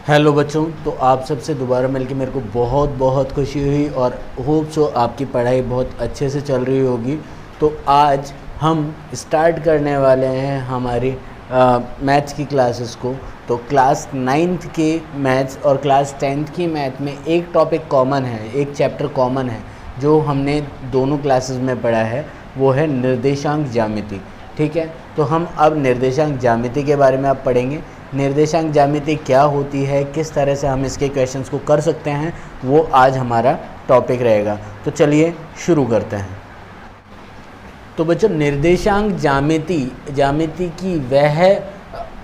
Hello बच्चों, तो आप सबसे दोबारा मिलके मेरे को बहुत बहुत खुशी हुई और होप सो आपकी पढ़ाई बहुत अच्छे से चल रही होगी। तो आज हम स्टार्ट करने वाले हैं हमारी मैथ्स की क्लासेस को। तो क्लास 9th के मैथ्स और क्लास 10th की मैथ में एक टॉपिक कॉमन है, एक चैप्टर कॉमन है जो हमने दोनों क्लासेस में पढ़ा है, वो है निर्देशांक ज्यामिति। ठीक है, तो हम अब निर्देशांक ज्यामिति के बारे में अब पढ़ेंगे। निर्देशांक ज्यामिति क्या होती है, किस तरह से हम इसके क्वेश्चंस को कर सकते हैं, वो आज हमारा टॉपिक रहेगा। तो चलिए शुरू करते हैं। तो बच्चों, निर्देशांक ज्यामिति की वह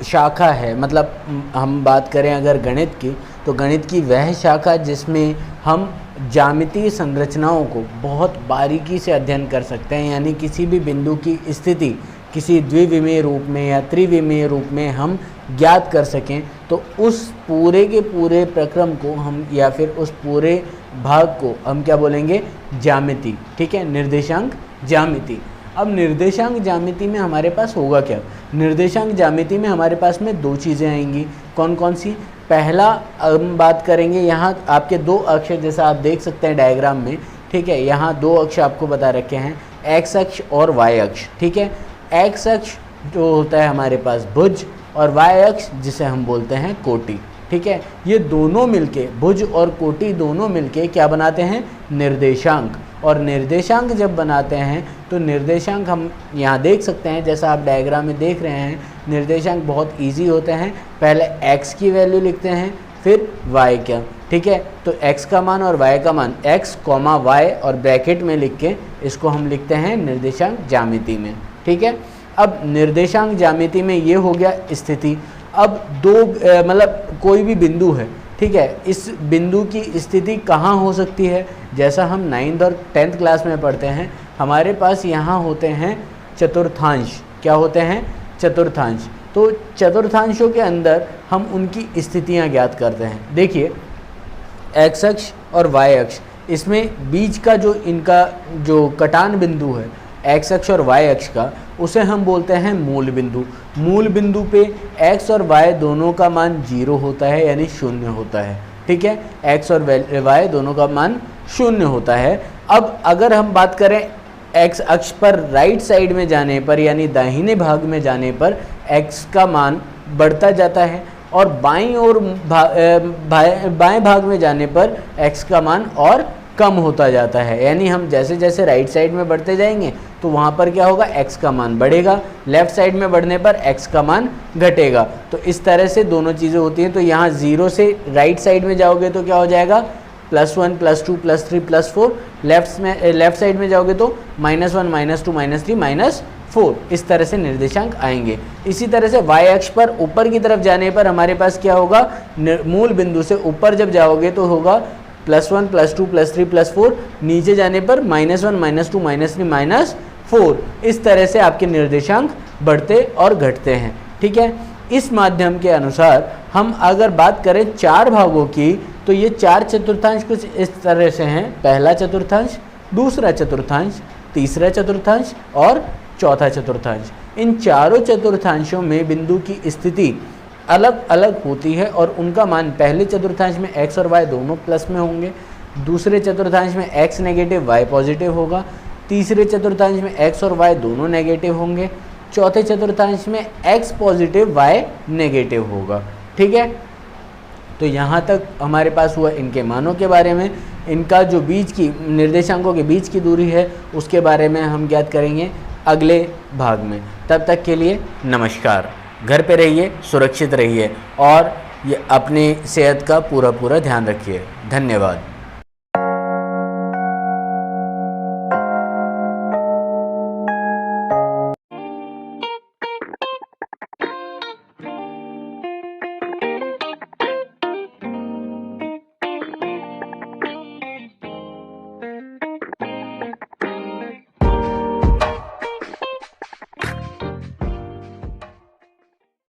शाखा है, मतलब हम बात करें अगर गणित की, तो गणित की वह शाखा जिसमें हम ज्यामितीय संरचनाओं को बहुत बारीकी से अध्ययन कर सकते हैं। यानी किसी भी बिंदु की स्थिति किसी द्विविमीय रूप में या त्रिविमीय रूप में हम ज्ञात कर सकें, तो उस पूरे के पूरे प्रक्रम को हम या फिर उस पूरे भाग को हम क्या बोलेंगे, ज्यामिति। ठीक है, निर्देशांक ज्यामिति। अब निर्देशांक ज्यामिति में हमारे पास होगा क्या? निर्देशांक ज्यामिति में हमारे पास में दो चीज़ें आएंगी। कौन कौन सी? पहला हम बात करेंगे, यहाँ आपके दो अक्ष जैसा आप देख सकते हैं डायग्राम में। ठीक है, यहाँ दो अक्ष आपको बता रखे हैं, एक्स अक्ष और वाई अक्ष। ठीक है, एक्स अक्ष जो होता है हमारे पास भुज और वाई अक्ष जिसे हम बोलते हैं कोटि। ठीक है, ये दोनों मिलके, भुज और कोटि दोनों मिलके क्या बनाते हैं? निर्देशांक। और निर्देशांक जब बनाते हैं तो निर्देशांक हम यहाँ देख सकते हैं, जैसा आप डायग्राम में देख रहे हैं, निर्देशांक बहुत इजी होते हैं। पहले x की वैल्यू लिखते हैं, फिर y का। ठीक है, तो x का मान और y का मान, x, y और ब्रैकेट में लिख के इसको हम लिखते हैं निर्देशांक ज्यामिति में। ठीक है, अब निर्देशांक ज्यामिति में ये हो गया स्थिति। अब दो मतलब कोई भी बिंदु है, ठीक है, इस बिंदु की स्थिति कहाँ हो सकती है? जैसा हम 9th और 10th क्लास में पढ़ते हैं, हमारे पास यहाँ होते हैं चतुर्थांश। क्या होते हैं? चतुर्थांश। तो चतुर्थांशों के अंदर हम उनकी स्थितियाँ ज्ञात करते हैं। देखिए, एक्स अक्ष और वाई अक्ष, इसमें बीच का जो इनका जो कटान बिंदु है एक्स अक्ष और वाई अक्ष का, उसे हम बोलते हैं मूल बिंदु। मूल बिंदु पे एक्स और वाई दोनों का मान 0 होता है, यानी 0 होता है। ठीक है, एक्स और वाई दोनों का मान 0 होता है। अब अगर हम बात करें एक्स अक्ष पर राइट साइड में जाने पर, यानी दाहिने भाग में जाने पर एक्स का मान बढ़ता जाता है, और बाईं ओर बाएं भाग में जाने पर एक्स का मान और कम होता जाता है। यानी हम जैसे जैसे राइट साइड में बढ़ते जाएंगे तो वहाँ पर क्या होगा, एक्स का मान बढ़ेगा, लेफ्ट साइड में बढ़ने पर एक्स का मान घटेगा। तो इस तरह से दोनों चीज़ें होती हैं। तो यहाँ 0 से राइट साइड में जाओगे तो क्या हो जाएगा, +1 +2 +3 +4। लेफ्ट साइड में जाओगे तो -1 -2 -3 -4। इस तरह से निर्देशांक आएंगे। इसी तरह से y अक्ष पर ऊपर की तरफ जाने पर हमारे पास क्या होगा, मूल बिंदु से ऊपर जब जाओगे तो होगा +1 +2 +3 +4। नीचे जाने पर -1 -2 -3 -4। इस तरह से आपके निर्देशांक बढ़ते और घटते हैं। ठीक है, इस माध्यम के अनुसार हम अगर बात करें 4 भागों की, तो ये 4 चतुर्थांश कुछ इस तरह से हैं। पहला चतुर्थांश, दूसरा चतुर्थांश, तीसरा चतुर्थांश और चौथा चतुर्थांश। इन चारों चतुर्थांशों में बिंदु की स्थिति अलग अलग होती है और उनका मान पहले चतुर्थांश में x और y दोनों प्लस में होंगे, दूसरे चतुर्थांश में x नेगेटिव y पॉजिटिव होगा, तीसरे चतुर्थांश में x और y दोनों नेगेटिव होंगे, चौथे चतुर्थांश में x पॉजिटिव y नेगेटिव होगा। ठीक है, तो यहाँ तक हमारे पास हुआ इनके मानों के बारे में। इनका जो बीच की निर्देशांकों के बीच की दूरी है उसके बारे में हम ज्ञात करेंगे अगले भाग में। तब तक के लिए नमस्कार। घर पे रहिए, सुरक्षित रहिए और ये अपनी सेहत का पूरा ध्यान रखिए। धन्यवाद।